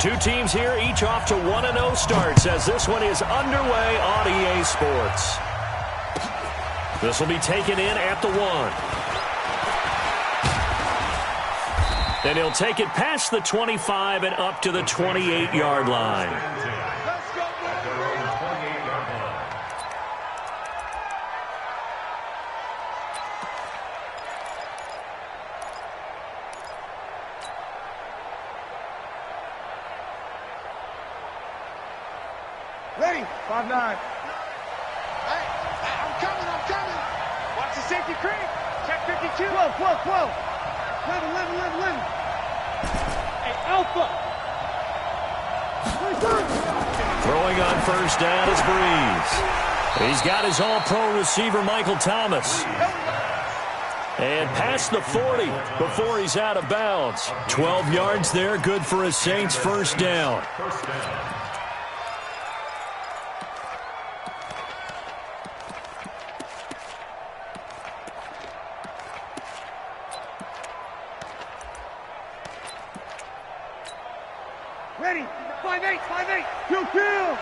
Two teams here, each off to 1-0 starts as this one is underway on EA Sports. This will be taken in at the 1. And he'll take it past the 25 and up to the 28-yard line. Ready? 5-9. Hey, I'm coming. Watch the safety creep. Check 52. 12. 11. Hey, Alpha. Throwing on first down is Breeze. He's got his all-pro receiver, Michael Thomas. And past the 40 before he's out of bounds. 12 yards there, good for a Saints first down. Ready? 5-8. Kill.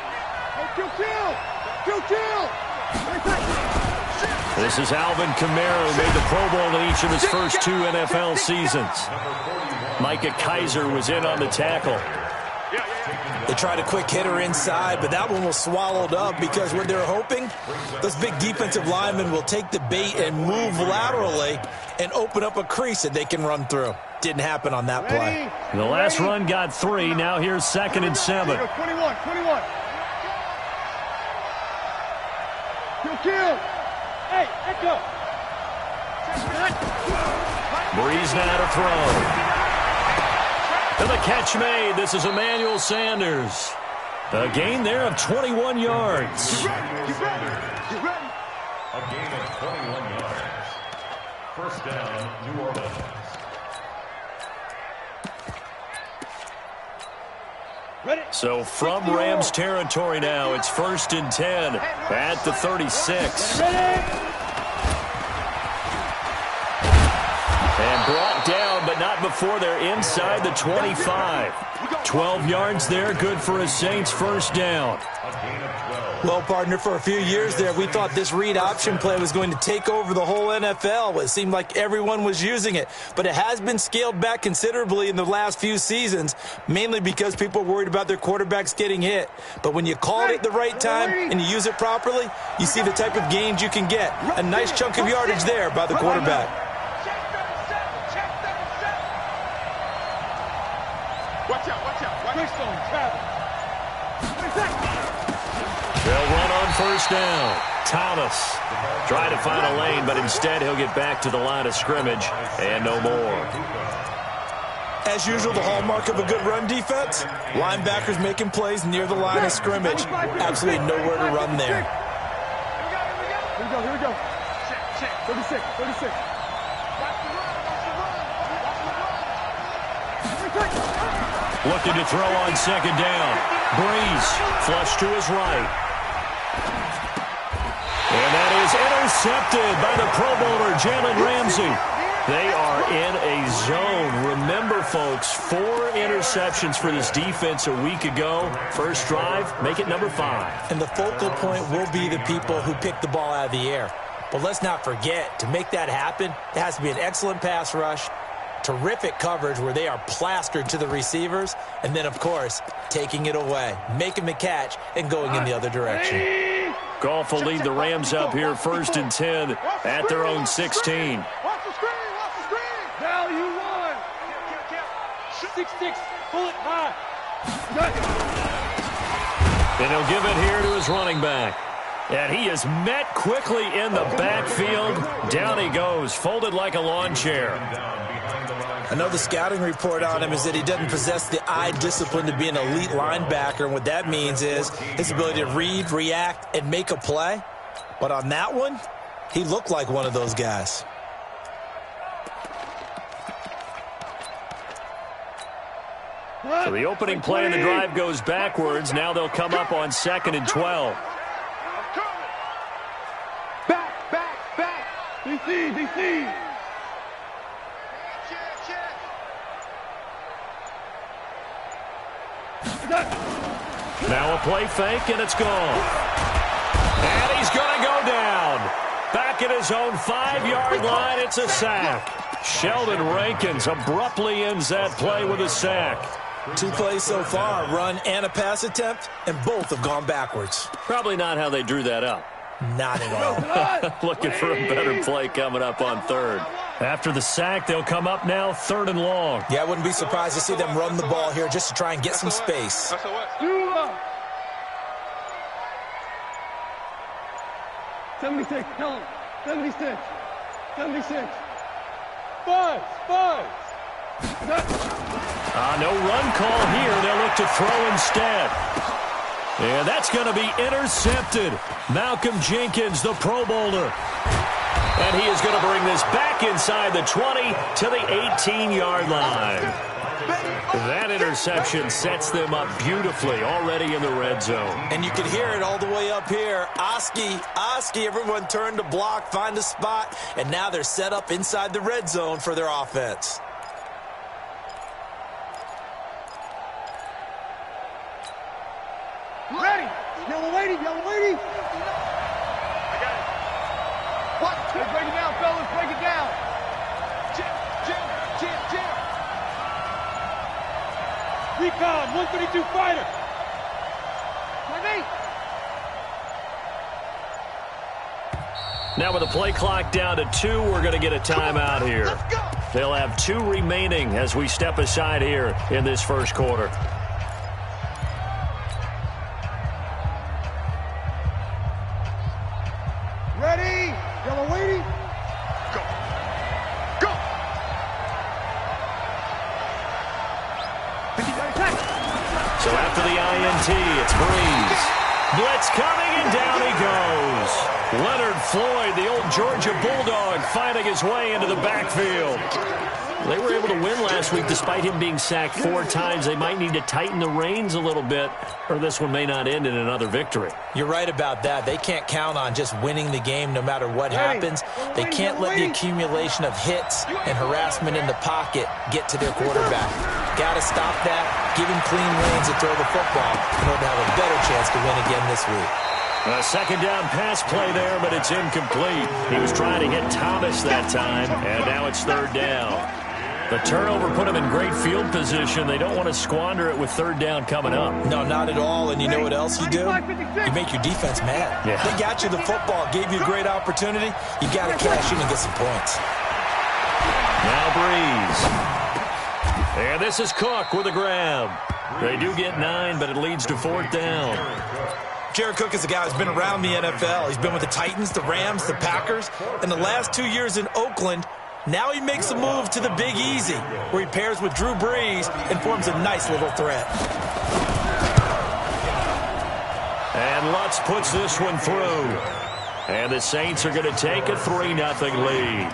This is Alvin Kamara, who made the Pro Bowl in each of his first 2 NFL seasons. Micah Kaiser was in on the tackle. They tried a quick hitter inside, but that one was swallowed up because what they're hoping, those big defensive linemen will take the bait and move laterally and open up a crease that they can run through. Didn't happen on that play. The last run got 3. Now here's 2nd and 7. 21. Kill. Hey, echo. Breeze now to throw. And the catch made. This is Emmanuel Sanders. A gain there of 21 yards. Get ready. A gain of 21 yards. First down, New Orleans. So from Rams territory now, it's 1st and 10 at the 36. And brought down, but not before they're inside the 25. 12 yards there, good for a Saints first down. Well, partner, for a few years there, we thought this read option play was going to take over the whole NFL. It seemed like everyone was using it, but it has been scaled back considerably in the last few seasons, mainly because people are worried about their quarterbacks getting hit. But when you call it at the right time and you use it properly, you see the type of gains you can get. A nice chunk of yardage there by the quarterback. Watch out. They'll run on first down. Thomas trying to find a lane, but instead he'll get back to the line of scrimmage and no more. As usual, the hallmark of a good run defense, linebackers making plays near the line of scrimmage. Absolutely nowhere to run there. Here we go. Check. 36. Looking to throw on second down. Breeze flush to his right. And that is intercepted by the Pro Bowler, Jalen Ramsey. They are in a zone. Remember, folks, 4 interceptions for this defense a week ago. First drive, make it number 5. And the focal point will be the people who pick the ball out of the air. But let's not forget, to make that happen, it has to be an excellent pass rush, terrific coverage where they are plastered to the receivers, and then, of course, taking it away, making the catch, and going in the other direction. Goff will lead the Rams up here 1st and 10 at their own 16. Watch the screen. Value 1. 6-6. Pull it high. And he'll give it here to his running back. And he is met quickly in the backfield. Down he goes, folded like a lawn chair. I know the scouting report on him is that he doesn't possess the eye discipline to be an elite linebacker, and what that means is his ability to read, react, and make a play. But on that one, he looked like one of those guys. So the opening play of the drive goes backwards. Now they'll come up on 2nd and 12. Back. DC. Now a play fake, and it's gone. And he's going to go down. Back at his own 5-yard line, it's a sack. Sheldon Rankins abruptly ends that play with a sack. 2 plays so far, a run and a pass attempt, and both have gone backwards. Probably not how they drew that up. Not at all. Looking for a better play coming up on third. After the sack, they'll come up now 3rd and long. Yeah, I wouldn't be surprised to see them run the ball here just to try and get some space. 76, tell him. 76. 76. Five. No run call here. They'll look to throw instead. And that's going to be intercepted. Malcolm Jenkins, the Pro Bowler. And he is going to bring this back inside the 20 to the 18-yard line. That interception sets them up beautifully already in the red zone. And you can hear it all the way up here. Oski, everyone turned to block, find a spot, and now they're set up inside the red zone for their offense. Ready. Yellow lady. I got it. What? Let's break it down, fellas. Break it down. Jim. Recon, 132 fighter. 28. Now with the play clock down to 2, we're going to get a timeout here. Let's go. They'll have 2 remaining as we step aside here in this first quarter. Ready. Yellow lady. Go. So after the INT, it's Breeze. Blitz coming, and down he goes. Leonard Floyd, the old Georgia Bulldog, finding his way into the backfield. They were able to win last week despite him being sacked 4 times. They might need to tighten the reins a little bit, or this one may not end in another victory. You're right about that. They can't count on just winning the game no matter what happens. They can't let the accumulation of hits and harassment in the pocket get to their quarterback. Got to stop that, give him clean lanes to throw the football in order to have a better chance to win again this week. A second down pass play there, but it's incomplete. He was trying to hit Thomas that time, and now it's 3rd down. The turnover put them in great field position. They don't want to squander it with 3rd down coming up. No, not at all. And you know what else you do? You make your defense mad. Yeah. They got you the football, gave you a great opportunity. You got to cash in and get some points. Now Breeze. And this is Cook with a grab. They do get 9, but it leads to 4th down. Jared Cook is a guy who's been around the NFL. He's been with the Titans, the Rams, the Packers. In the last 2 years in Oakland, now he makes a move to the Big Easy, where he pairs with Drew Brees and forms a nice little threat. And Lutz puts this one through. And the Saints are going to take a 3-0 lead.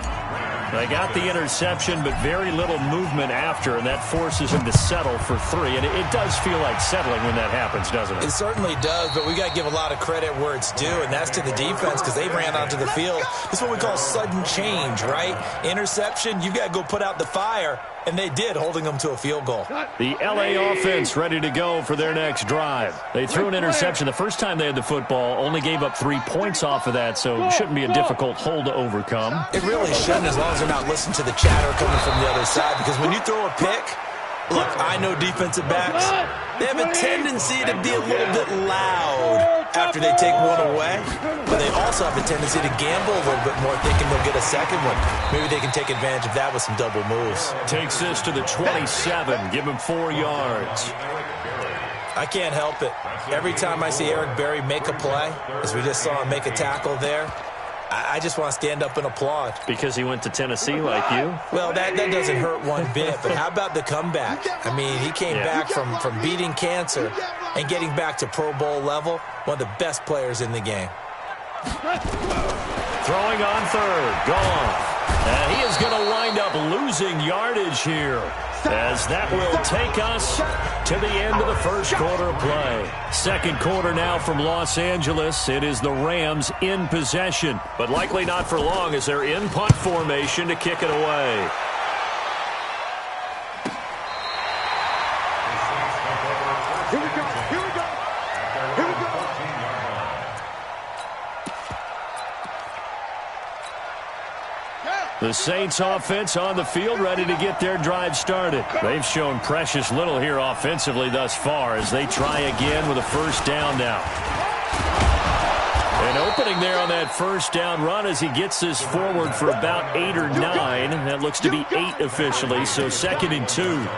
They got the interception, but very little movement after, and that forces him to settle for 3. And it does feel like settling when that happens, doesn't it? It certainly does, but we got to give a lot of credit where it's due, and that's to the defense because they ran onto the field. This is what we call sudden change, right? Interception, you've got to go put out the fire, and they did, holding them to a field goal. The L.A. offense ready to go for their next drive. They threw an interception the first time they had the football, only gave up 3 points off of that, so it shouldn't be a difficult hole to overcome. It really shouldn't, as long as they're not listening to the chatter coming from the other side, because when you throw a pick, look, I know defensive backs, they have a tendency to be a little bit loud after they take one away, but they also have a tendency to gamble a little bit more, thinking they'll get a second one. Maybe they can take advantage of that with some double moves. Takes this to the 27, give him 4 yards. I can't help it. Every time I see Eric Berry make a play, as we just saw him make a tackle there, I just want to stand up and applaud. Because he went to Tennessee like you? Well, that doesn't hurt one bit, but how about the comeback? I mean, he came back from beating cancer and getting back to Pro Bowl level, one of the best players in the game. Throwing on 3rd, gone. And he is going to wind up losing yardage here, as that will take us to the end of the first quarter of play. Second quarter now from Los Angeles. It is the Rams in possession, but likely not for long as they're in punt formation to kick it away. Here we The Saints offense on the field, ready to get their drive started. They've shown precious little here offensively thus far as they try again with a first down now. An opening there on that first down run as he gets this forward for about 8 or 9. That looks to be 8 officially, so 2nd and 2.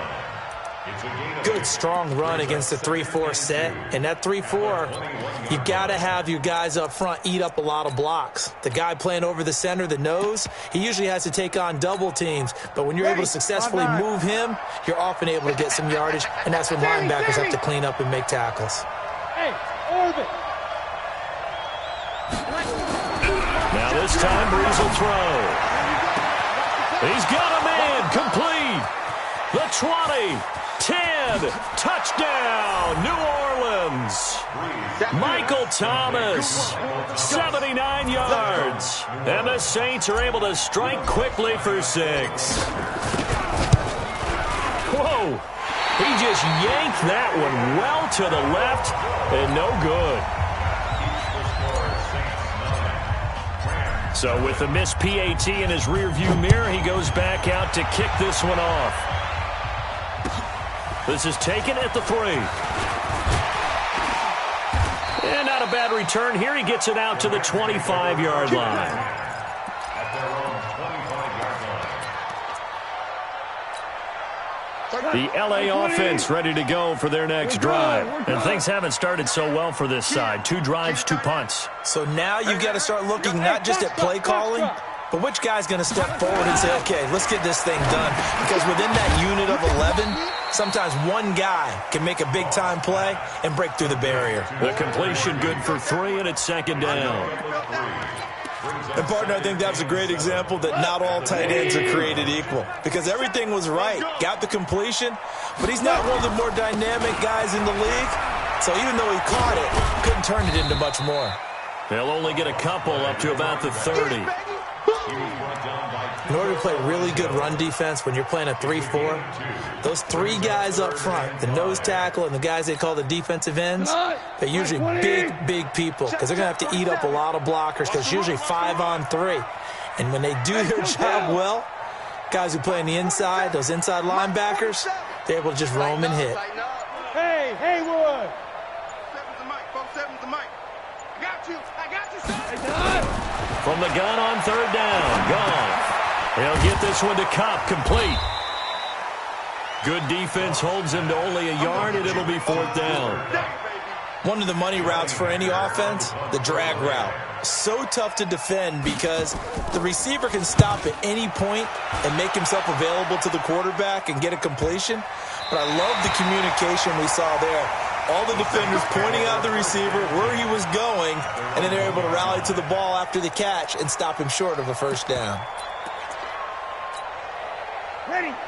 Good, strong run against the 3-4 set. And that 3-4, you've got to have your guys up front eat up a lot of blocks. The guy playing over the center, the nose, he usually has to take on double teams. But when you're able to successfully move him, you're often able to get some yardage, and that's when linebackers have to clean up and make tackles. Hey, orbit. Now this time, Breeze will throw. He's got a man, complete. The 20, 10, touchdown, New Orleans. Michael Thomas, 79 yards. And the Saints are able to strike quickly for 6. Whoa, he just yanked that one well to the left and no good. So with the missed PAT in his rearview mirror, he goes back out to kick this one off. This is taken at the 3. And not a bad return here. He gets it out to the 25-yard line. The LA offense ready to go for their next drive. And things haven't started so well for this side. 2 drives, 2 punts. So now you've got to start looking not just at play calling, but which guy's going to step forward and say, okay, let's get this thing done. Because within that unit of 11, sometimes one guy can make a big-time play and break through the barrier. The completion good for 3, and it's 2nd down. And, partner, I think that was a great example that not all tight ends are created equal. Because everything was right. Got the completion, but he's not one of the more dynamic guys in the league. So even though he caught it, couldn't turn it into much more. They'll only get a couple up to about the 30. In order to play really good run defense when you're playing a 3-4, those 3 guys up front, the nose tackle and the guys they call the defensive ends, they're usually big people because they're going to have to eat up a lot of blockers because it's usually 5-on-3. And when they do their job well, guys who play on the inside, those inside linebackers, they're able to just roam and hit. Hey, Haywood. From the gun on 3rd down, gone. He'll get this one to Cobb, complete. Good defense holds him to only a yard, and it'll be 4th down. One of the money routes for any offense, the drag route. So tough to defend because the receiver can stop at any point and make himself available to the quarterback and get a completion. But I love the communication we saw there. All the defenders pointing out the receiver, where he was going, and then they're able to rally to the ball after the catch and stop him short of a first down.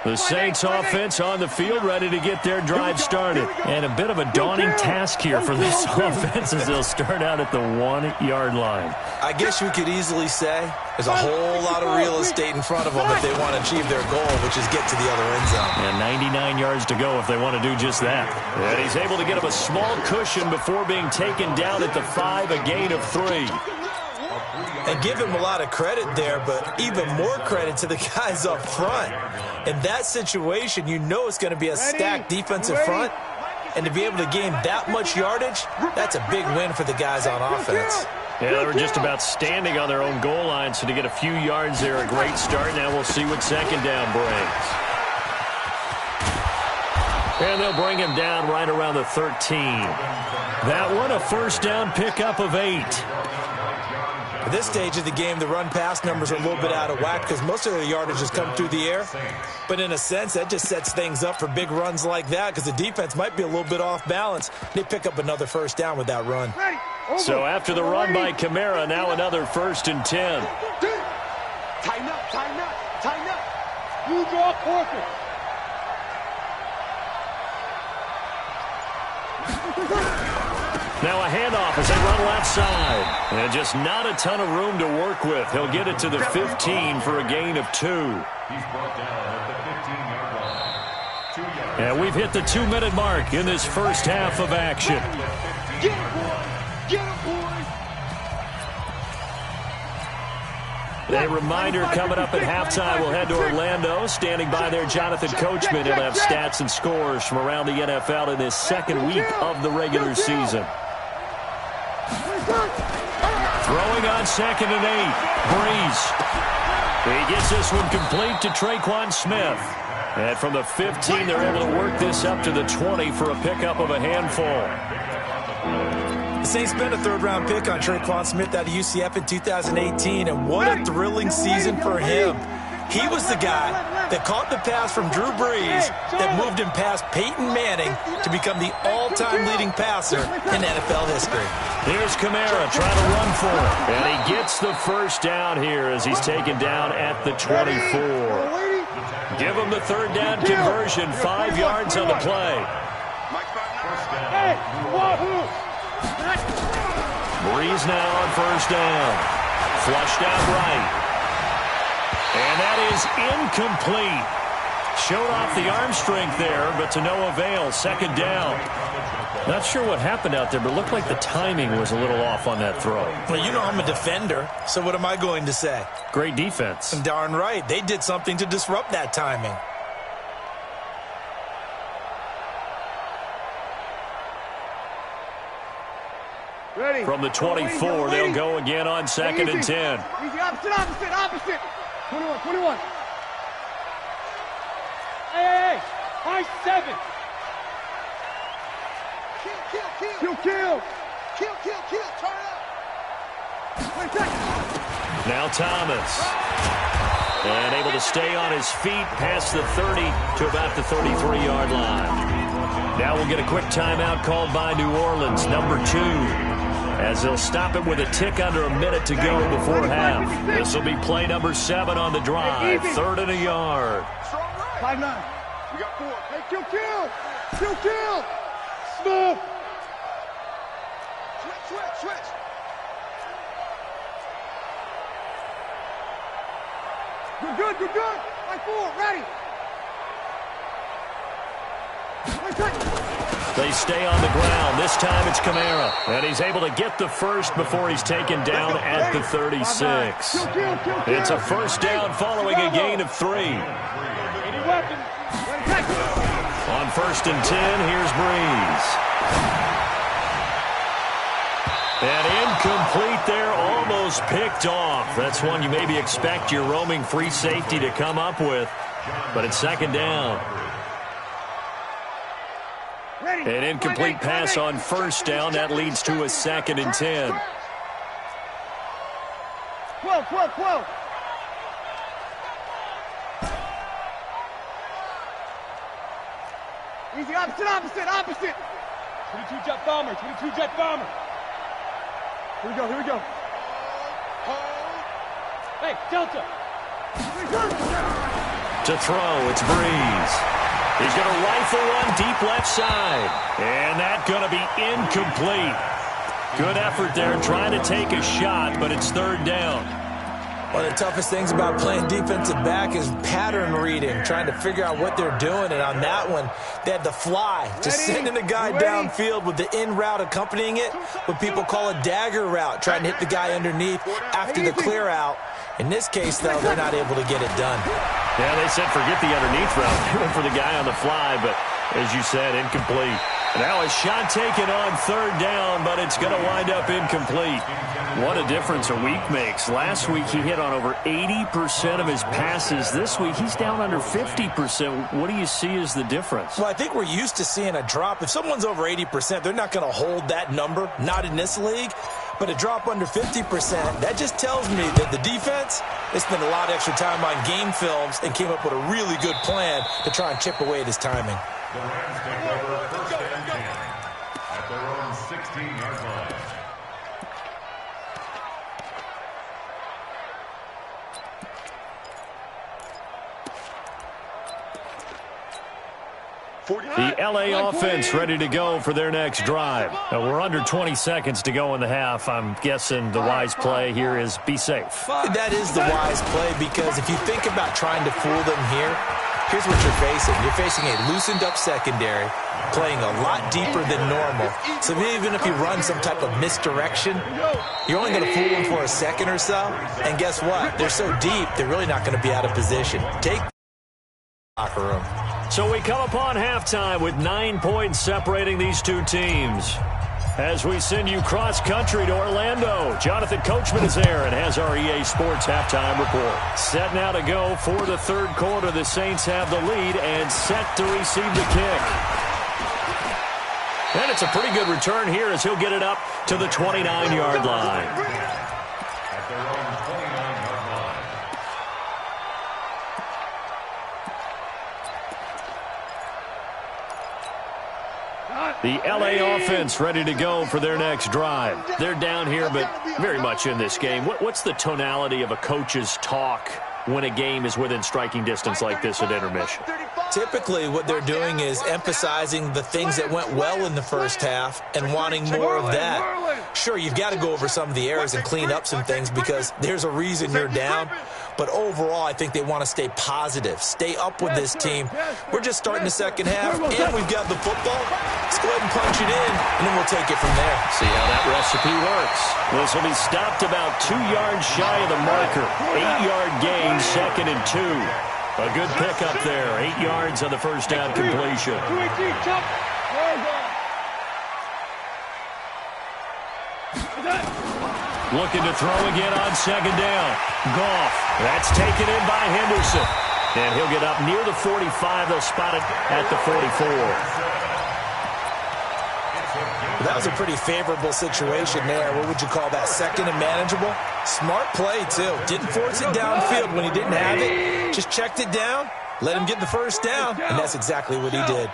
The Saints offense on the field ready to get their drive started. And a bit of a daunting task here for this offense as they'll start out at the 1-yard line. I guess you could easily say there's a whole lot of real estate in front of them if they want to achieve their goal, which is get to the other end zone. And 99 yards to go if they want to do just that. And he's able to get him a small cushion before being taken down at the 5, a gain of 3. And give him a lot of credit there, but even more credit to the guys up front. In that situation, you know it's going to be a stacked defensive front. And to be able to gain that much yardage, that's a big win for the guys on offense. Yeah, they were just about standing on their own goal line, so to get a few yards there, a great start. Now we'll see what 2nd down brings. And they'll bring him down right around the 13. That one, a first down pickup of 8. At this stage of the game, the run-pass numbers are a little bit out of whack because most of their yardage has come through the air. But in a sense, that just sets things up for big runs like that because the defense might be a little bit off balance. They pick up another first down with that run. So after the run by Kamara, now another 1st and 10. Tighten up. You draw corker. Now a handoff as they run left side. And just not a ton of room to work with. He'll get it to the 15 for a gain of 2. He's brought down at the 15-yard line. 2 yards. And we've hit the 2-minute mark in this first half of action. Get him, boys. A reminder coming up at halftime, we'll head to Orlando. Standing by there, Jonathan Coachman. He'll have stats and scores from around the NFL in this second week of the regular season. Throwing on 2nd and 8. Breeze. He gets this one complete to Traquan Smith. And from the 15, they're able to work this up to the 20 for a pickup of a handful. The Saints spent a third-round pick on Traquan Smith out of UCF in 2018, and what a thrilling season for him. He was the guy that caught the pass from Drew Brees that moved him past Peyton Manning to become the all-time leading passer in NFL history. Here's Kamara trying to run for it, and he gets the first down here as he's taken down at the 24. Give him the third down conversion, 5 yards on the play. Breeze now on first down. Flushed out right. And that is incomplete. Showed off the arm strength there, but to no avail. Second down. Not sure what happened out there, but it looked like the timing was a little off on that throw. Well, you know I'm a defender, so what am I going to say? Great defense. And darn right. They did something to disrupt that timing. Ready. From the 24, they'll go again on 2nd and 10. Easy, opposite. 21. Hey. High 7. Kill. Turn up. Now Thomas. And able to stay on his feet past the 30 to about the 33-yard line. Now we'll get a quick timeout called by New Orleans, number 2. As they'll stop it with a tick under a minute to go before half. This will be play number 7 on the drive. 3rd and a yard. 5-9. We got 4. Hey, kill. Smooth. Switch. You're good. Like 4, ready. They stay on the ground. This time it's Kamara. And he's able to get the first before he's taken down at the 36. It's a first down following a gain of 3. On 1st and 10, here's Breeze. And incomplete there, almost picked off. That's one you maybe expect your roaming free safety to come up with. But it's 2nd down. An incomplete pass on 1st down. That leads to a 2nd and 10. 12. Easy, opposite. 22 jet bomber. Here we go. Hey, Delta. To throw, it's Breeze. He's going to rifle one deep left side. And that's going to be incomplete. Good effort there trying to take a shot, but it's 3rd down. One of the toughest things about playing defensive back is pattern reading, trying to figure out what they're doing. And on that one, they had the fly, just sending a guy downfield with the in route accompanying it, what people call a dagger route, trying to hit the guy underneath after the clear out. In this case, though, they're not able to get it done. Yeah, they said forget the underneath route. They went for the guy on the fly, but as you said, incomplete. Now a shot taken on 3rd down, but it's going to wind up incomplete. What a difference a week makes. Last week he hit on over 80% of his passes. This week he's down under 50%. What do you see as the difference? Well, I think we're used to seeing a drop. If someone's over 80%, they're not going to hold that number, not in this league. But a drop under 50%, that just tells me that the defense, they spent a lot of extra time on game films and came up with a really good plan to try and chip away at his timing. The Rams take over 1st and 10 at their own 16-yard line. The L.A. offense ready to go for their next drive. Now, we're under 20 seconds to go in the half. I'm guessing the wise play here is be safe. That is the wise play, because if you think about trying to fool them here, Here's what you're facing. You're facing a loosened-up secondary, playing a lot deeper than normal. So even if you run some type of misdirection, you're only going to fool them for a second or so. And guess what? They're so deep, they're really not going to be out of position. Take the locker room. So we come upon halftime with 9 points separating these two teams. As we send you cross-country to Orlando, Jonathan Coachman is there and has our EA Sports halftime report. Set now to go for the third quarter. The Saints have the lead and set to receive the kick. And it's a pretty good return here as he'll get it up to the 29-yard line. At their own 29-yard line. The LA offense ready to go for their next drive. They're down here, but very much in this game. What's the tonality of a coach's talk when a game is within striking distance like this at intermission? Typically, what they're doing is emphasizing the things that went well in the first half and wanting more of that. Sure, you've got to go over some of the errors and clean up some things because there's a reason you're down. But overall, I think they want to stay positive, stay up with this team. We're just starting the second half, and we've got the football. Let's go ahead and punch it in, and then we'll take it from there. See how that recipe works. This will be stopped about 2 yards shy of the marker. 8-yard gain, 2nd and 2. A good pickup there. 8 yards on the first down completion. Looking to throw again on 2nd down. Goff. That's taken in by Henderson. And he'll get up near the 45. They'll spot it at the 44. That was a pretty favorable situation there. What would you call that? 2nd and manageable? Smart play, too. Didn't force it downfield when he didn't have it. Just checked it down, let him get the first down, and that's exactly what he did.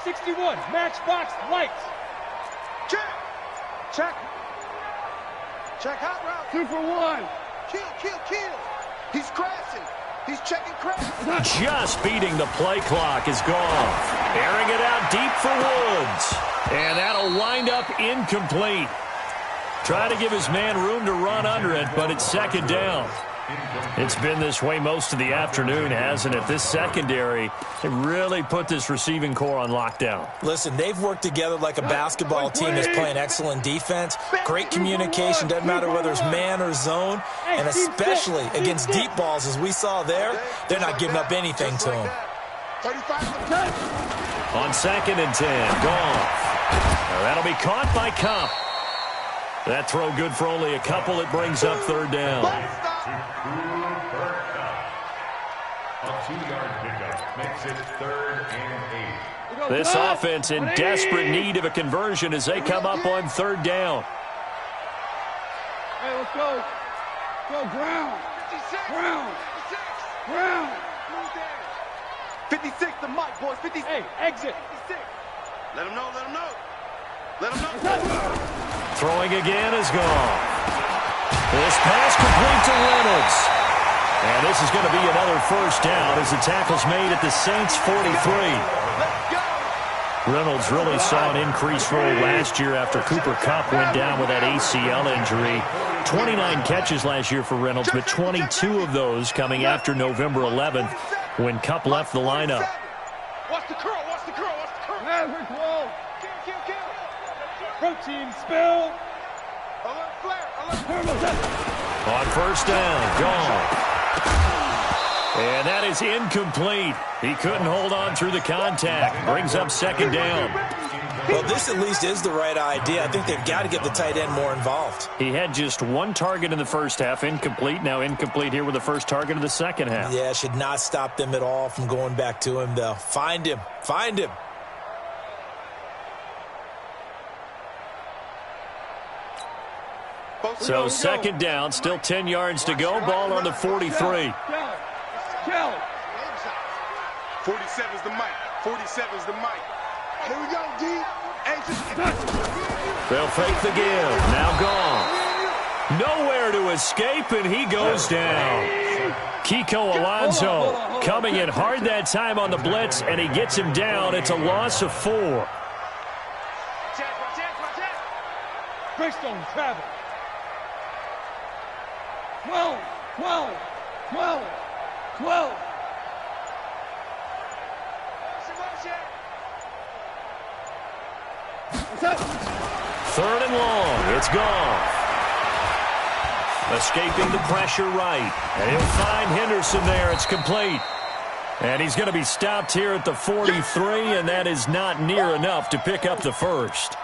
61, matchbox lights. Check. Check hot route. 2 for 1. Kill. He's crashing. He's checking crash. Just beating the play clock is gone. Airing it out deep for Woods. And that'll wind up incomplete. Trying to give his man room to run under it, but it's 2nd down. It's been this way most of the afternoon, hasn't it? This secondary, they really put this receiving core on lockdown. Listen, they've worked together like a basketball team that's playing excellent defense. Great communication, doesn't matter whether it's man or zone. And especially against deep balls, as we saw there, they're not giving up anything to them. On 2nd and 10, Goff. That'll be caught by Cup. That throw good for only a couple. It brings up 3rd down. A 2-yard pickup makes it 3rd and 8. This offense in desperate need of a conversion as they come up on 3rd down. Hey, let's go. Go, Brown. 56 to Mike, boys. 56. Hey, exit. 56. Let him know. Throwing again is gone. This pass complete to Reynolds. And this is going to be another 1st down as the tackle's made at the Saints' 43. Reynolds really saw an increased role last year after Cooper Kupp went down with that ACL injury. 29 catches last year for Reynolds, but 22 of those coming after November 11th when Kupp left the lineup. Watch the curl. Maverick roll. Kill. Protein spill. Alert flare. On 1st down, gone. And that is incomplete. He couldn't hold on through the contact. Brings up 2nd down. Well, this at least is the right idea. I think they've got to get the tight end more involved. He had just 1 target in the first half, incomplete. Now incomplete here with the first target of the second half. Yeah, should not stop them at all from going back to him, though. Find him. So 2nd down, still 10 yards to go. Ball on the 43. 47's the mic. Here we go, D. They'll fake the give. Now gone. Nowhere to escape, and he goes down. Kiko Alonso coming in hard that time on the blitz, and he gets him down. It's a loss of 4. Greystone travel. 12. 12. 12. What's up? 3rd and long. It's gone. Escaping the pressure right. And he'll find Henderson there. It's complete. And he's going to be stopped here at the 43, and that is not near enough to pick up the first.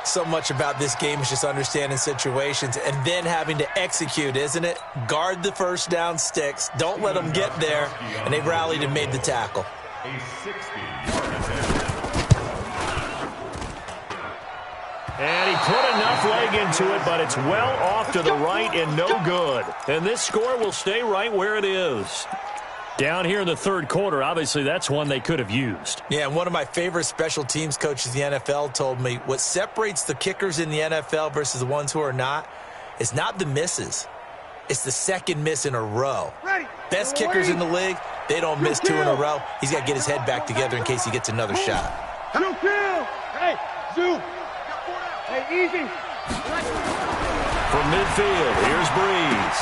So much about this game is just understanding situations and then having to execute, isn't it? Guard the first down sticks. Don't let them get there. And they rallied and made the tackle. And he put enough leg into it, but it's well off to the right and no good. And this score will stay right where it is. Down here in the 3rd quarter, obviously that's one they could have used. Yeah, and one of my favorite special teams coaches in the NFL told me what separates the kickers in the NFL versus the ones who are not is not the misses. It's the second miss in a row. Best kickers in the league, they don't miss 2 in a row. He's got to get his head back together in case he gets another shot. Hey, Zoo. Hey, easy. From midfield, here's Breeze.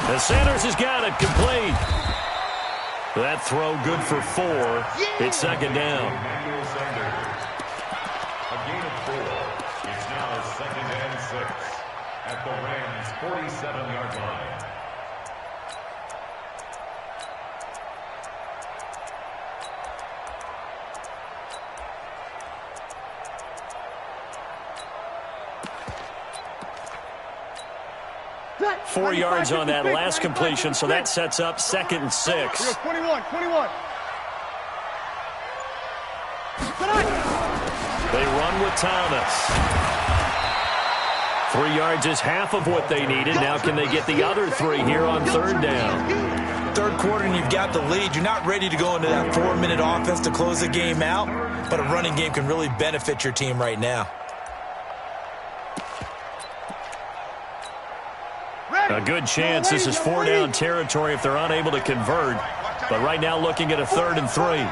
And Sanders has got it complete. That throw good for 4. It's 2nd down. A gain of 4. It's now 2nd and 6 at the Rams' 47-yard line. Set. 4 yards on that last completion, so that sets up 2nd and 6. 21. They run with Thomas. 3 yards is half of what they needed. Now can they get the other 3 here on 3rd down? 3rd quarter and you've got the lead. You're not ready to go into that 4-minute offense to close the game out, but a running game can really benefit your team right now. A good chance this is 4-down territory if they're unable to convert. But right now looking at a 3rd and 3.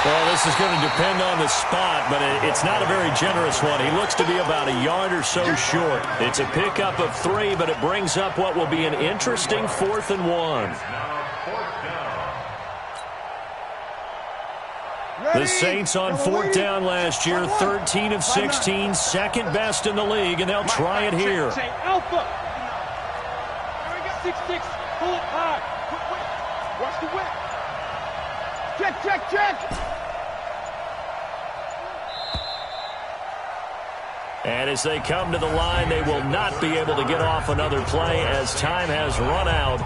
Well, this is going to depend on the spot, but it's not a very generous one. He looks to be about a yard or so short. It's a pickup of 3, but it brings up what will be an interesting 4th and 1. The Saints on 4th down last year, 13 of 16, second best in the league, and they'll try it here. Alpha. 6-6. Pull it high. Watch the whip. Check. And as they come to the line, they will not be able to get off another play as time has run out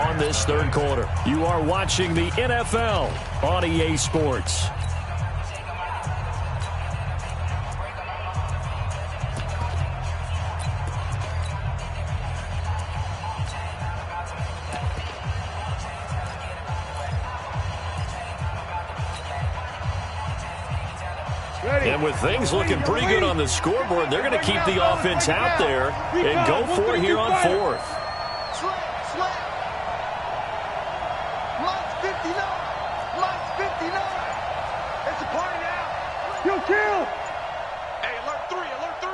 on this 3rd quarter. You are watching the NFL on EA Sports. And with things looking pretty good on the scoreboard, they're going to keep the offense out there and go for it here on 4th. Slam. Lights 59. It's a party now. Kill. Hey, alert 3.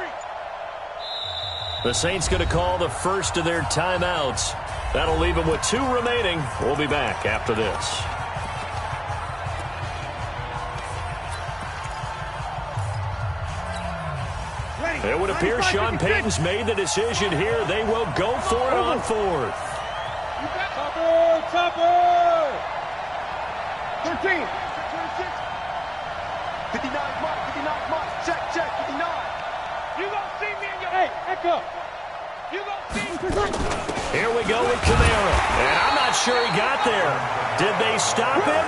The Saints going to call the first of their timeouts. That'll leave them with 2 remaining. We'll be back after this. It would appear Sean Payton's made the decision here. They will go for it on 4th. Topper! 13. 26. 59 Mike. Check. 59. You gonna see me in your... Hey, Echo. You gonna see me. Here we go with Kamara. And I'm not sure he got there. Did they stop him?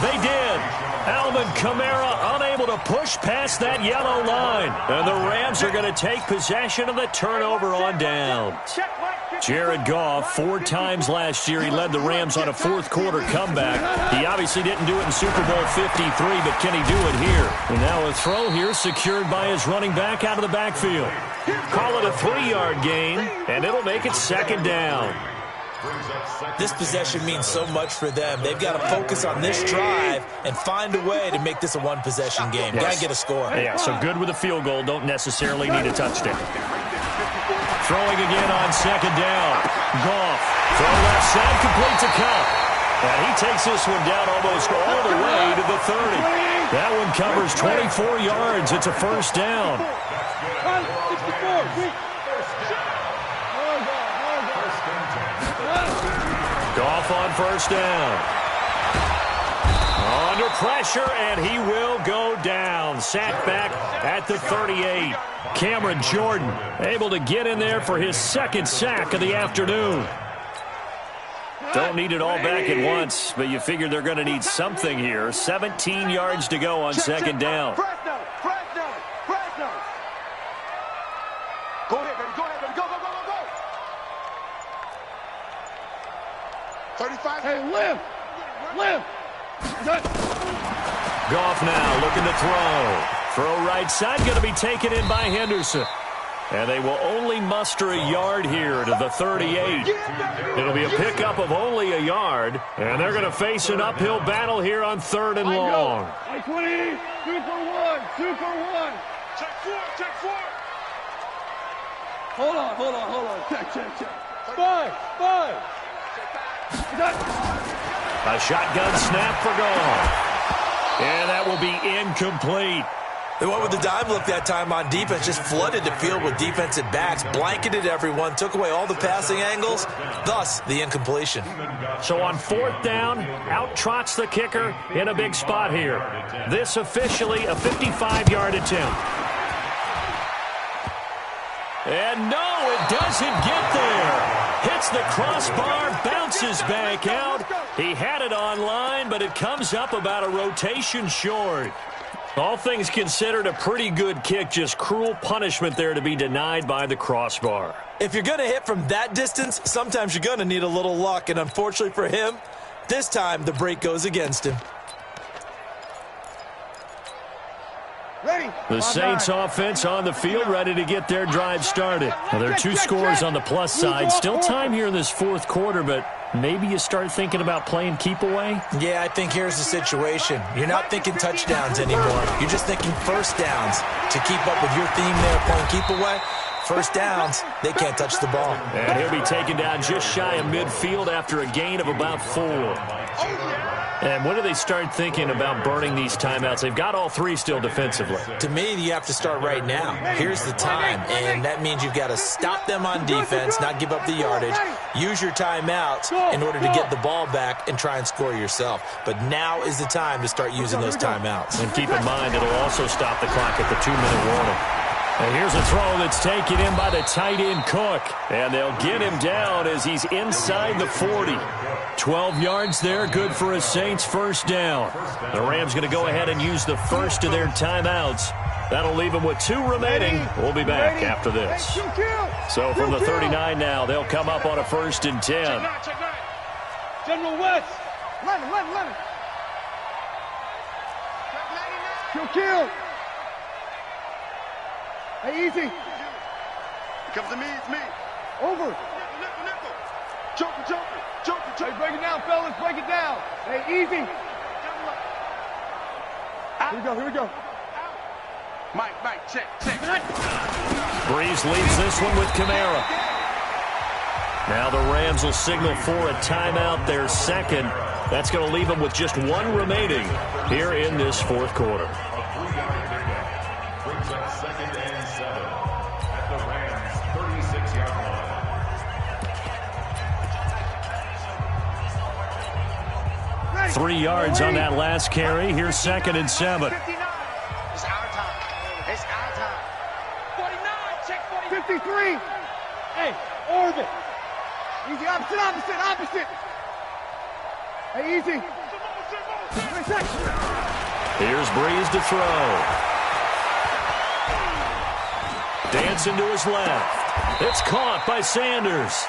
They did. Alvin Kamara unable to push past that yellow line. And the Rams are going to take possession of the turnover on downs. Jared Goff, 4 times last year, he led the Rams on a 4th quarter comeback. He obviously didn't do it in Super Bowl 53, but can he do it here? And now a throw here secured by his running back out of the backfield. Call it a 3-yard gain, and it'll make it 2nd down. This possession means so much for them. They've got to focus on this drive and find a way to make this a 1-possession game. Got to get a score. Yeah, so good with a field goal. Don't necessarily need a touchdown. throwing again on second down. Goff, throw left side, complete to Cup. And he takes this one down almost all the way to the 30. That one covers 24 yards. It's a first down. Goff on first down. Under pressure, and he will go down. Sacked back at the 38. Cameron Jordan able to get in there for his second sack of the afternoon. Don't need it all back at once, but you figure they're going to need something here. 17 yards to go on second down. Go ahead, baby. Go ahead, baby. Go. 35. Hey, live. Goff now looking to throw. Throw right side, going to be taken in by Henderson. And they will only muster a yard here to the 38. It'll be a pickup of only a yard. And they're going to face an uphill battle here on 3rd and long. 20, 2 for 1. Check 4. Hold on. Check. 5. A shotgun snap for Goff. And that will be incomplete. They went with the dime look that time on defense, just flooded the field with defensive backs, blanketed everyone, took away all the passing angles, thus the incompletion. So on 4th down, out trots the kicker in a big spot here. This officially a 55-yard attempt. And no, it doesn't get there. Hits the crossbar, bounces back out. He had it on line, but it comes up about a rotation short. All things considered, a pretty good kick, just cruel punishment there to be denied by the crossbar. If you're going to hit from that distance, sometimes you're going to need a little luck, and unfortunately for him, this time the break goes against him. The Saints offense on the field, ready to get their drive started. Now, there are 2 scores on the plus side. Still time here in this 4th quarter, but maybe you start thinking about playing keep away? Yeah, I think here's the situation. You're not thinking touchdowns anymore. You're just thinking first downs. To keep up with your theme there, playing keep away, first downs, they can't touch the ball. And he'll be taken down just shy of midfield after a gain of about 4. And when do they start thinking about burning these timeouts? They've got all 3 still defensively. To me, you have to start right now. Here's the time, and that means you've got to stop them on defense, not give up the yardage, use your timeouts in order to get the ball back and try and score yourself. But now is the time to start using those timeouts. And keep in mind, it'll also stop the clock at the 2-minute warning. And here's a throw that's taken in by the tight end Cook. And they'll get him down as he's inside the 40. 12 yards there, good for a Saints first down. The Rams going to go ahead and use the first of their timeouts. That'll leave them with 2 remaining. We'll be back after this. So from the 39 now, they'll come up on a 1st and 10. General West. Let him. Kill. Hey, easy. Comes to me, it's me. Over. Nickel. Joker. Hey, break it down, fellas, break it down. Hey, easy. Here we go. Mike, check. Breeze leaves this one with Kamara. Now the Rams will signal for a timeout, their second. That's going to leave them with just 1 remaining here in this 4th quarter. Brings up 2nd and 7 at the Rams' 36-yard line. 3 yards on that last carry. Here's 2nd and 7. It's our time. 49, check 53. Hey, orbit. Easy, opposite. Hey, easy. Here's Breeze to throw. Dancing to his left. It's caught by Sanders.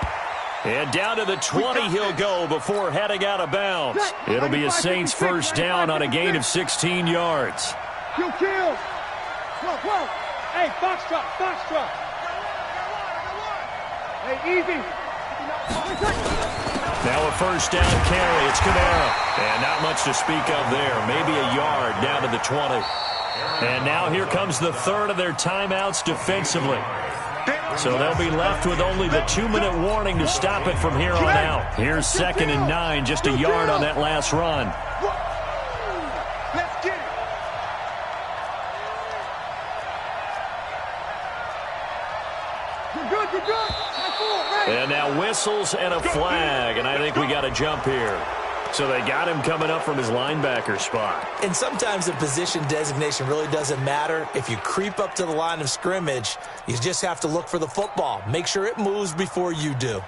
And down to the 20 he'll go before heading out of bounds. It'll be a Saints first down on a gain of 16 yards. Kill. Whoa. Hey, box truck. Hey, easy. Now a first down carry. It's Kamara. And not much to speak of there. Maybe a yard down to the 20. And now here comes the 3rd of their timeouts defensively. So they'll be left with only the 2-minute warning to stop it from here on out. Here's 2nd and 9, just a yard on that last run. Let's get it. You're good, you're good. And now whistles and a flag, and I think we got a jump here. So they got him coming up from his linebacker spot. And sometimes the position designation really doesn't matter. If you creep up to the line of scrimmage, you just have to look for the football. Make sure it moves before you do.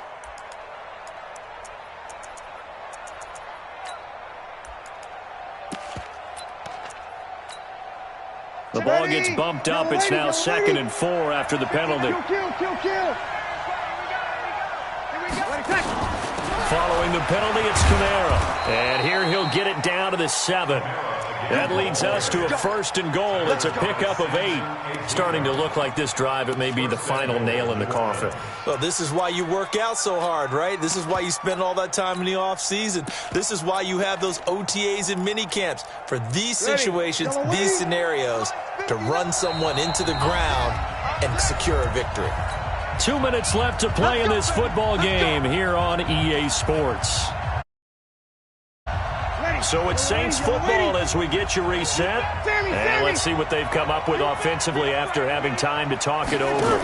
The ball gets bumped up. It's now 2nd and 4 after the penalty. Kill. Following the penalty, it's Kamara. And here he'll get it down to the 7. That leads us to a 1st and goal. It's a pickup of 8. Starting to look like this drive, it may be the final nail in the coffin. Well, this is why you work out so hard, right? This is why you spend all that time in the offseason. This is why you have those OTAs and mini camps. For these situations, these scenarios, to run someone into the ground and secure a victory. 2 minutes left to play in this football game here on EA Sports. So it's Saints football as we get you reset. And let's see what they've come up with offensively after having time to talk it over.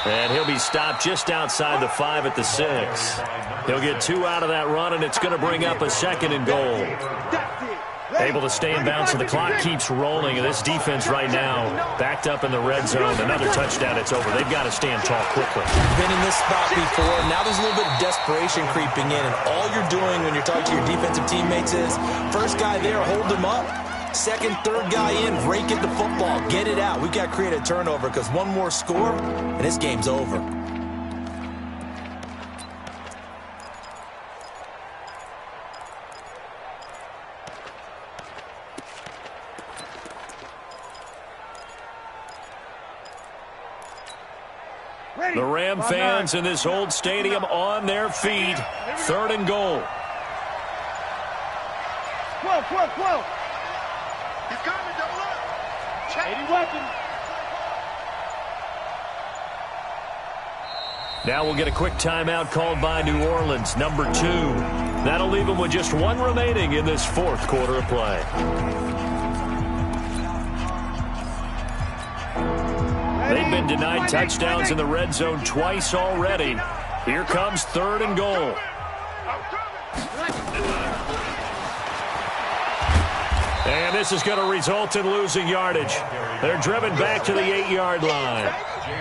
And he'll be stopped just outside the 5 at the 6. He'll get 2 out of that run, and it's going to bring up a 2nd and goal. Able to stay in bounds, and the clock keeps rolling. And this defense right now backed up in the red zone. Another touchdown, it's over. They've got to stand tall quickly. Been in this spot before. Now there's a little bit of desperation creeping in, and all you're doing when you're talking to your defensive teammates is, first guy there, hold him up. Second, third guy in, rake at the football. Get it out. We've got to create a turnover because one more score, and this game's over. The Ram fans in this old stadium on their feet. 3rd and goal. 12. He's coming, double up. 80 weapons. Now we'll get a quick timeout called by New Orleans, number 2. That'll leave them with just 1 remaining in this 4th quarter of play. They've been denied touchdowns in the red zone twice already. Here comes 3rd and goal. And this is going to result in losing yardage. They're driven back to the 8-yard line.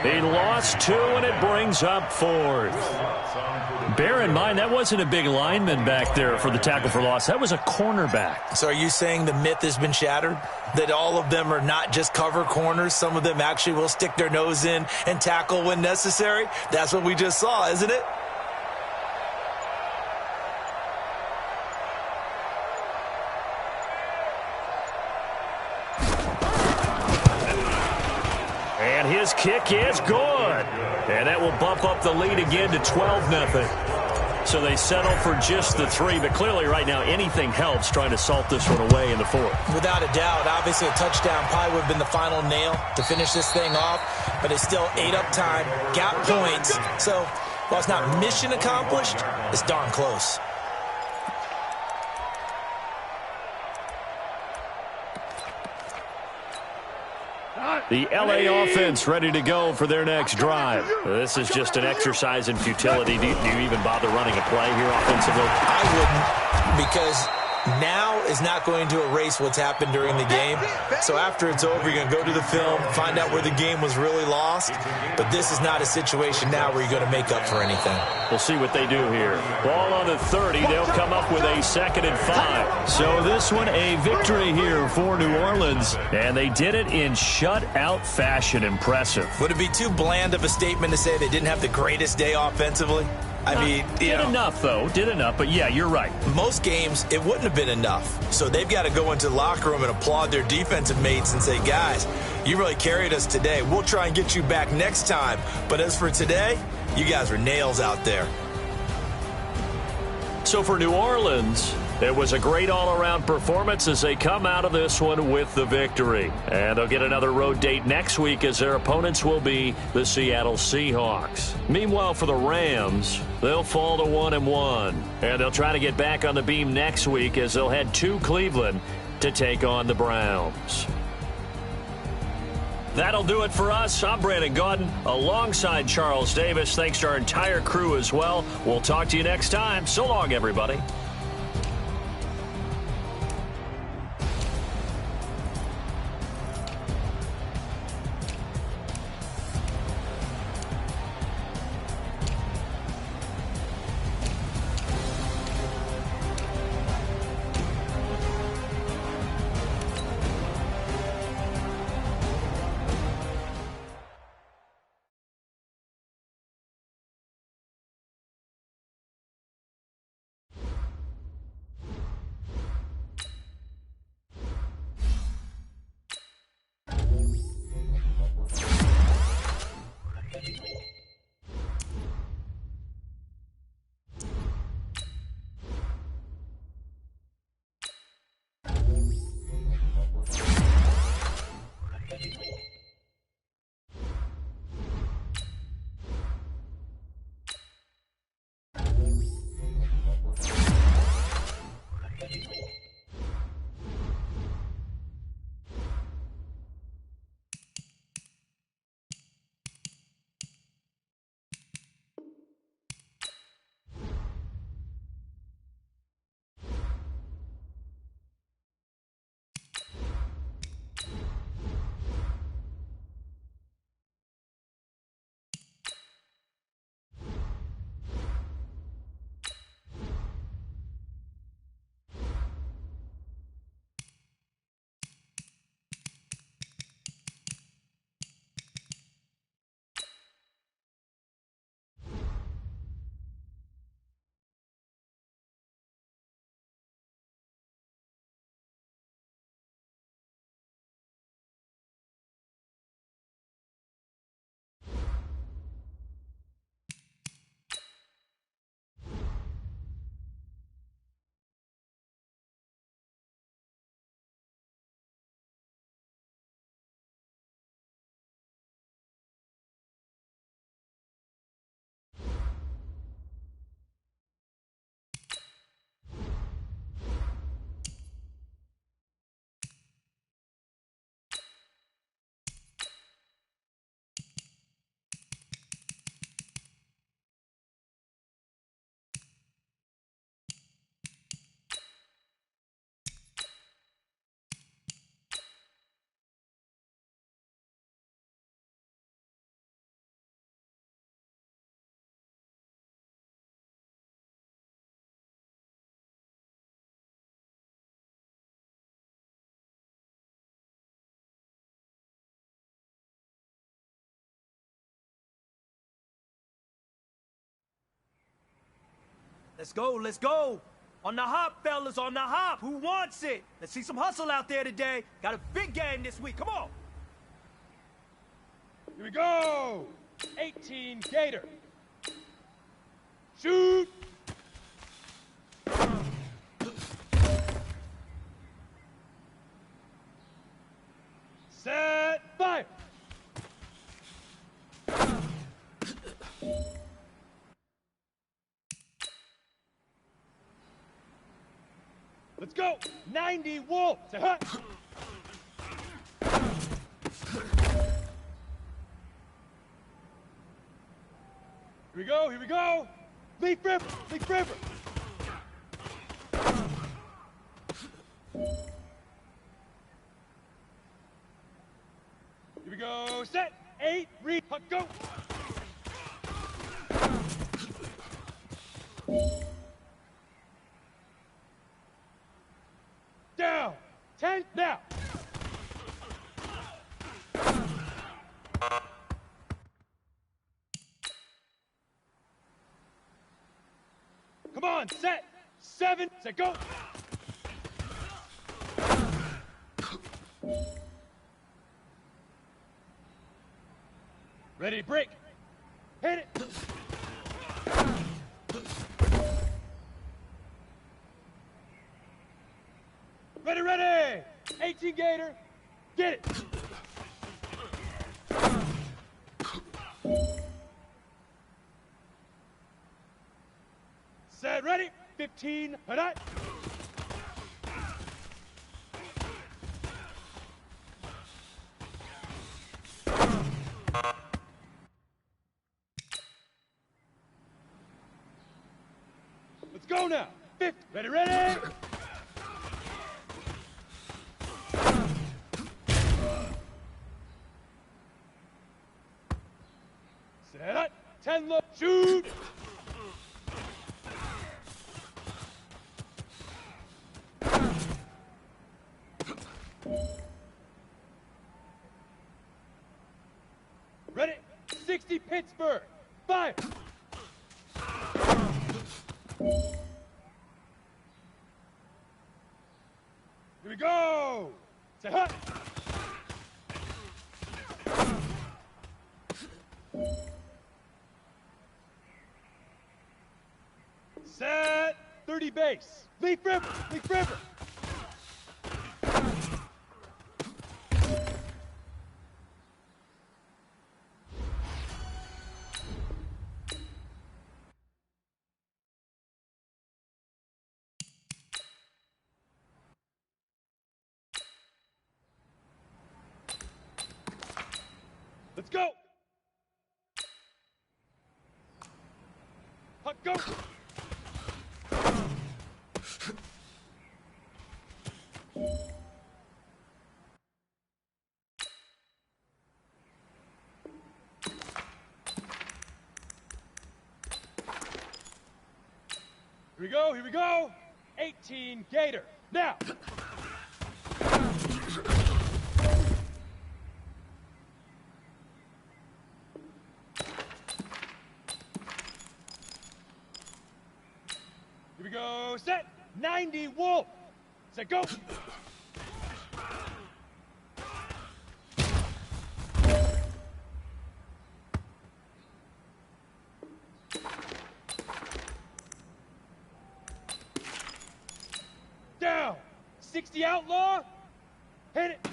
He lost 2, and it brings up 4th. Bear in mind, that wasn't a big lineman back there for the tackle for loss. That was a cornerback. So are you saying the myth has been shattered? That all of them are not just cover corners? Some of them actually will stick their nose in and tackle when necessary? That's what we just saw, isn't it? And his kick is good. And that will bump up the lead again to 12-0. So they settle for just the 3. But clearly right now anything helps trying to salt this one away in the 4th. Without a doubt. Obviously a touchdown probably would have been the final nail to finish this thing off. But it's still 8 up time. Got points. So while it's not mission accomplished, it's darn close. The L.A. offense ready to go for their next drive. This is just an exercise in futility. Do you even bother running a play here offensively? I wouldn't, because now is not going to erase what's happened during the game. So after it's over, you're going to go to the film, find out where the game was really lost. But this is not a situation now where you're going to make up for anything. We'll see what they do here. Ball on the 30. They'll come up with a 2nd and 5. So this one a victory here for New Orleans. And they did it in shutout fashion. Impressive. Would it be too bland of a statement to say they didn't have the greatest day offensively? I mean, did enough, though. Did enough. But, yeah, you're right. Most games, it wouldn't have been enough. So they've got to go into the locker room and applaud their defensive mates and say, guys, you really carried us today. We'll try and get you back next time. But as for today, you guys were nails out there. So for New Orleans, It was a great all-around performance as they come out of this one with the victory. And they'll get another road date next week as their opponents will be the Seattle Seahawks. Meanwhile, for the Rams, they'll fall to 1-1. And they'll try to get back on the beam next week as they'll head to Cleveland to take on the Browns. That'll do it for us. I'm Brandon Gaudin alongside Charles Davis. Thanks to our entire crew as well. We'll talk to you next time. So long, everybody. Let's go, let's go. On the hop, fellas, on the hop. Who wants it? Let's see some hustle out there today. Got a big game this week. Come on. Here we go. 18 Gator. Shoot. Set, fire. Let's go. 90 Wolves. Say hi. Here we go. Here we go. Leaf River. Leaf River. Here we go. Set. 8. Read. Go. Down. 10 now. Come on, set. 7. Set, go. Ready, break. Hit it. Ready, ready! 18 Gator, get it! Set, ready, 15, hit. Let's go now. 50. Ready, ready. Set up. 10 look. Shoot. Ready. 60 Pittsburgh. Fire. Here we go! Say hut! Set! 30 base! Leaf river! Leaf river! Let's go! Huck, go! Here we go, here we go! 18 Gator, now! Here we go, set! 90 Wolf! Set, go! Down! 60 Outlaw! Hit it!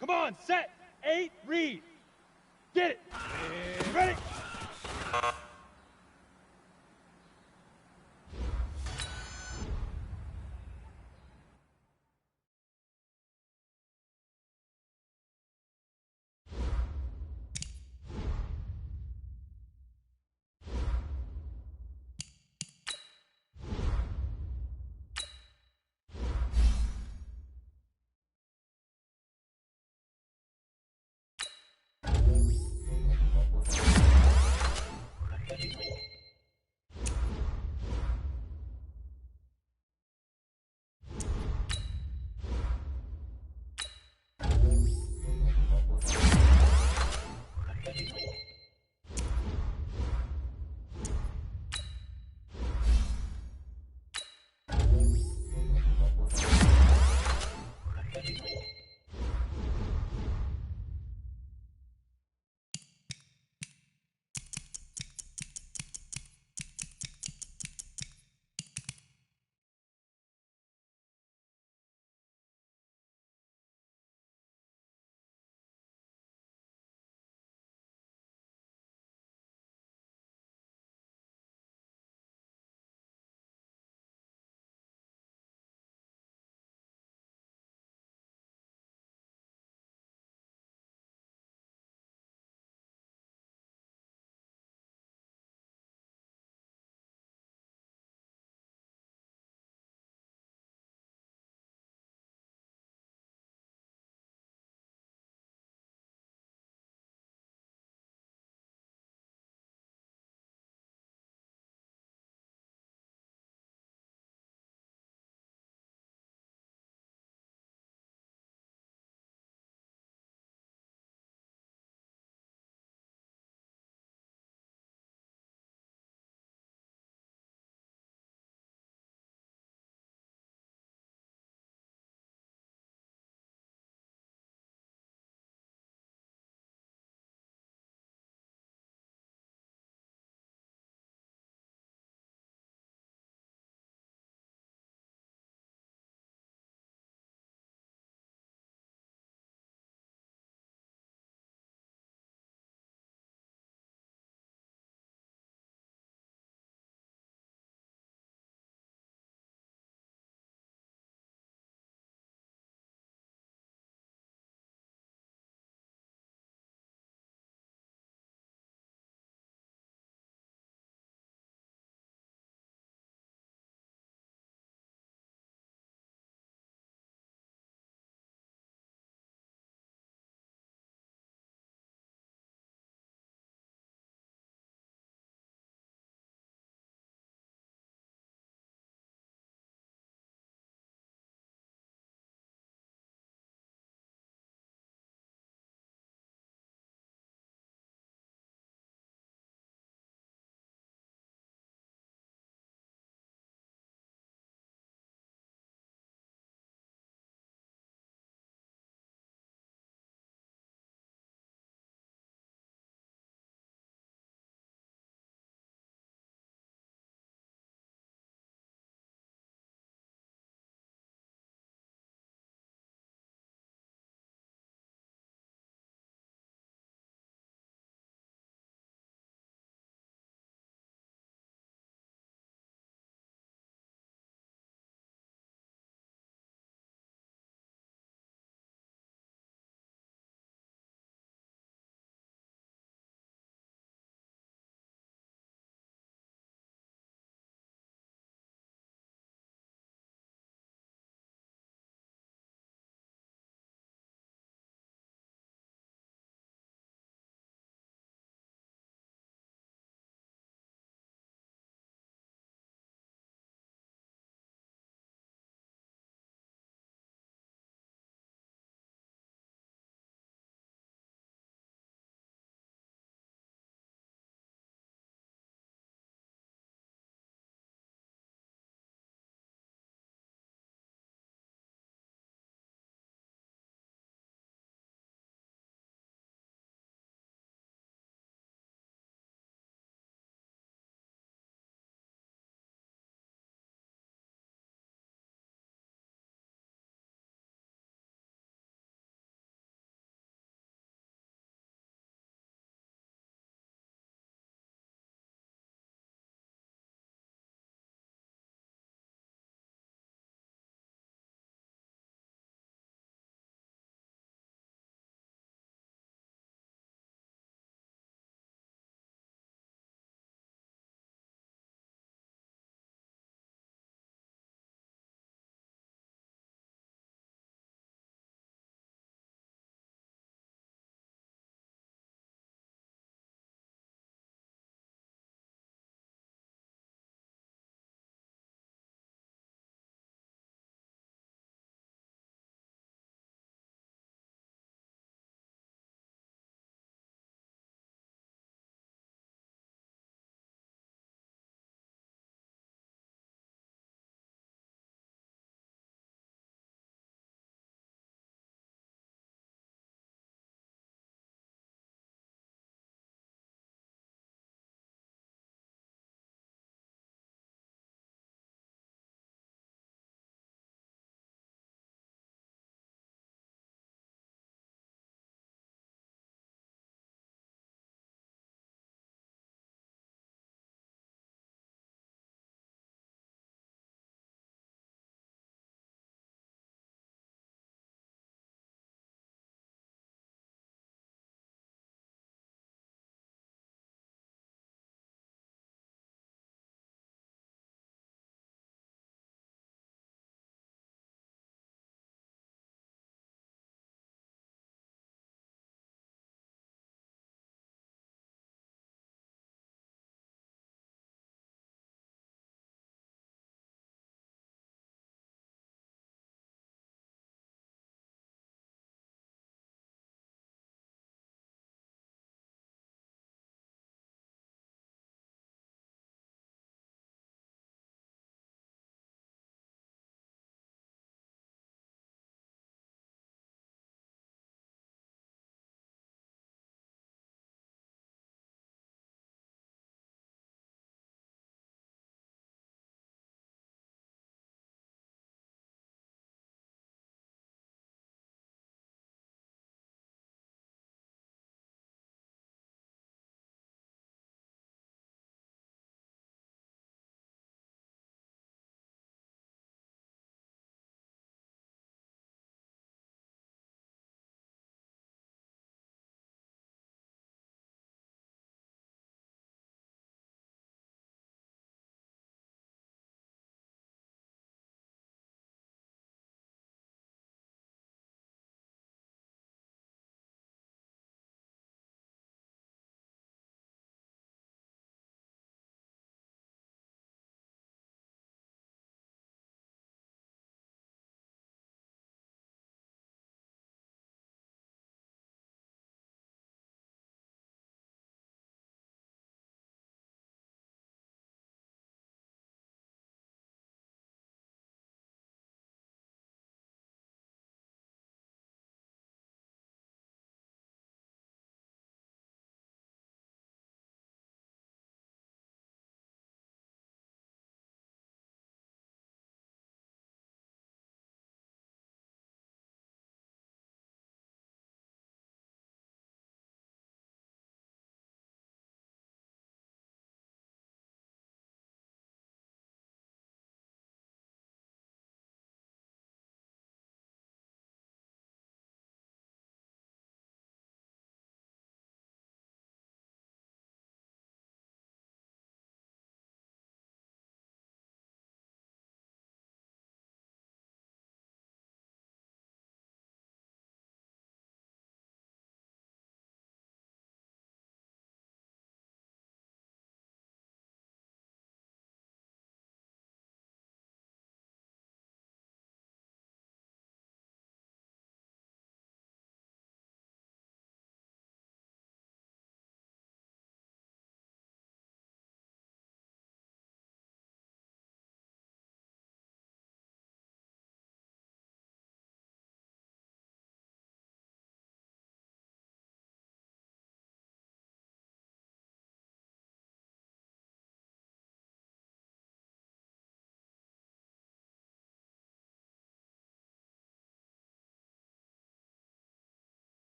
Come on, set, 8, read. Get it. Ready?